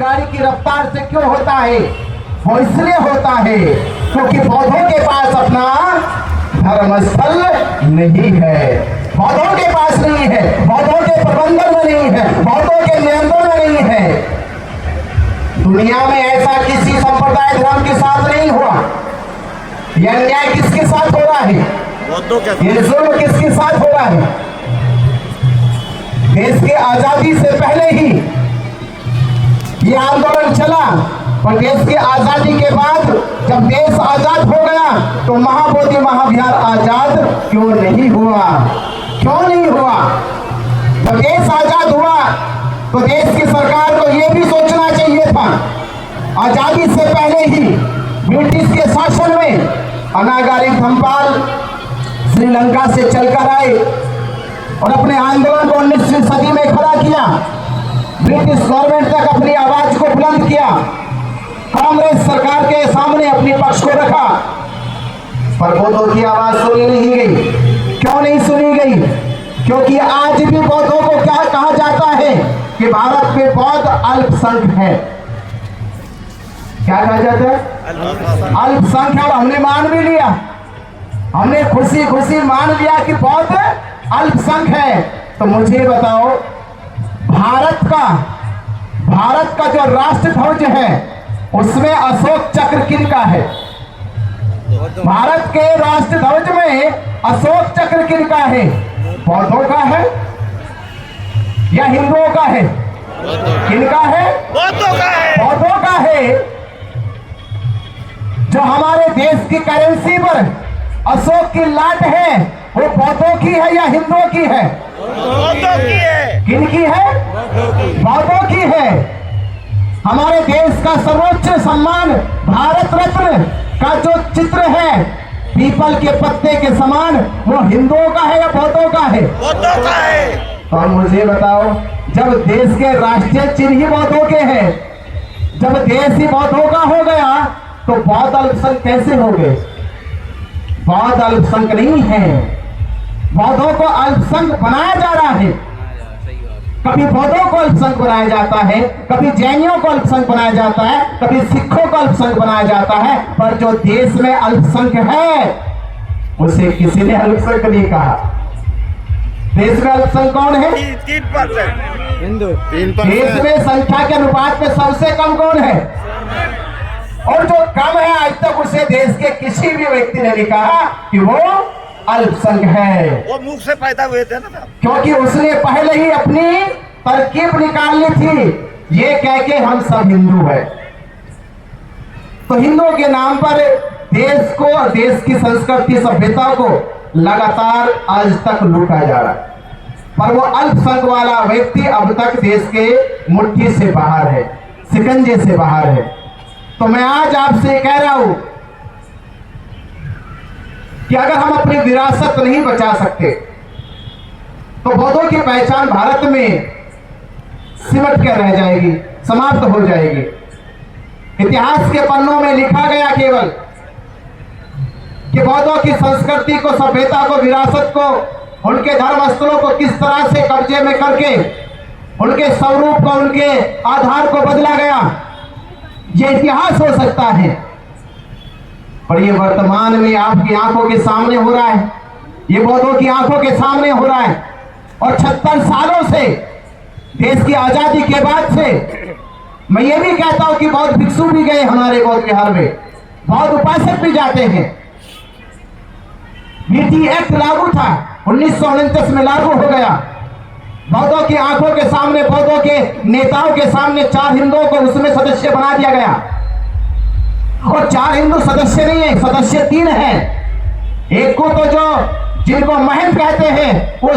गाड़ी की रफ्तार से क्यों होता है? वो इसलिए होता है क्योंकि बौद्धों के पास अपना धर्मस्थल नहीं है, बौद्धों के पास नहीं है, बौद्धों के प्रबंधन में नहीं है, बौद्धों के नियंत्रण में नहीं है। दुनिया में ऐसा किसी संप्रदाय धर्म के साथ नहीं हुआ। यह अन्याय किसके साथ हो रहा है? ये जुल्म किसके साथ हो रहा है? देश के आजादी से पहले ही ये आंदोलन चला, और देश के आजादी के बाद जब देश आजाद हो गया तो महाबोधि महाविहार आजाद क्यों नहीं हुआ? क्यों नहीं हुआ? जब देश आजाद हुआ तो देश की सरकार को यह भी सोचना चाहिए था, आजादी से पहले ही ब्रिटिश के शासन में अनागारी धम्पाल श्रीलंका से चलकर आए और अपने आंदोलन को 19वीं सदी में खड़ा किया, ब्रिटिश गवर्नमेंट तक अपनी आवाज को बुलंद किया, कांग्रेस सरकार के सामने अपनी पक्ष को रखा, पर बौद्धों की आवाज सुनी नहीं गई। क्यों नहीं सुनी गई? क्योंकि आज भी बौद्धों को क्या कहा जाता है कि भारत में बौद्ध अल्पसंख्यक है। क्या कहा जाता है? अल्पसंख्यक। हमने मान भी लिया, हमने खुशी खुशी मान लिया कि बौद्ध अल्पसंख्यक है। तो मुझे बताओ, भारत का जो राष्ट्र ध्वज है उसमें अशोक चक्र किनका है? भारत के राष्ट्र ध्वज में अशोक चक्र किनका है? बौद्धों का है या हिंदुओं का है? किनका है? बौद्धों का है। बौद्धों का है। जो हमारे देश की करेंसी पर अशोक की लाट है वो बौद्धों की है या हिंदुओं की है? बौद्धों की है। किनकी है? बौद्धों की है। हमारे देश का सर्वोच्च सम्मान भारत रत्न का जो चित्र है पीपल के पत्ते के समान, वो हिंदुओं का है या बौद्धों का है? बौद्धों का है। तो मुझे बताओ, जब देश के राष्ट्रीय चिन्ह ही बौद्धों के हैं, जब देश ही बौद्धों का हो गया तो बौद्ध अल्पसंख्यक कैसे हो गए? बौद्ध अल्पसंख्यक नहीं है, बौद्धों को अल्पसंख्यक बनाया जा रहा है। कभी बौद्धों को अल्पसंख्यक बनाया जाता है, कभी जैनियों को अल्पसंख्यक बनाया जाता है, कभी सिखों को अल्पसंख्यक बनाया जाता है, पर जो देश में अल्पसंख्यक है उसे किसी ने अल्पसंख्यक नहीं कहा। देश में अल्पसंख्यक कौन है? 3% हिंदू। देश में संख्या के अनुपात में सबसे कम कौन है? और जो कम है आज तक उसे देश के किसी भी व्यक्ति ने नहीं कहा कि वो अल्पसंख्यक है। वो मुख से पैदा हुए थे ना, क्योंकि उसने पहले ही अपनी तरकीब निकाल ली थी, ये कह के हम सब हिंदू है। तो हिंदुओं के नाम पर देश को, देश की संस्कृति सभ्यता को लगातार आज तक लूटा जा रहा है। पर वो अल्पसंख्यक वाला व्यक्ति अब तक देश के मुट्ठी से बाहर है, शिकंजे से बाहर है। तो मैं आज आपसे कह रहा हूं कि अगर हम अपनी विरासत नहीं बचा सकते तो बौद्धों की पहचान भारत में सिमट कर रह जाएगी, समाप्त हो जाएगी। इतिहास के पन्नों में लिखा गया केवल कि बौद्धों की संस्कृति को, सभ्यता को, विरासत को, उनके धर्म स्थलों को किस तरह से कब्जे में करके उनके स्वरूप को, उनके आधार को बदला गया। यह इतिहास हो सकता है, पर ये वर्तमान में आपकी आंखों के सामने हो रहा है, ये बौद्धों की आंखों के सामने हो रहा है। और 76 सालों से, देश की आजादी के बाद से, मैं ये भी कहता हूं कि बौद्ध भिक्षु भी गए हमारे बौद्ध विहार में, बौद्ध उपासक भी जाते हैं। बीटी एक्ट लागू था, 1949 में लागू हो गया। बौद्धों की आंखों के सामने, बौद्धों के नेताओं के सामने 4 हिंदुओं को उसमें सदस्य बना दिया गया। और 4 हिंदू सदस्य नहीं है, सदस्य 3 हैं। एक को तो जो जिनको महंत कहते हैं वो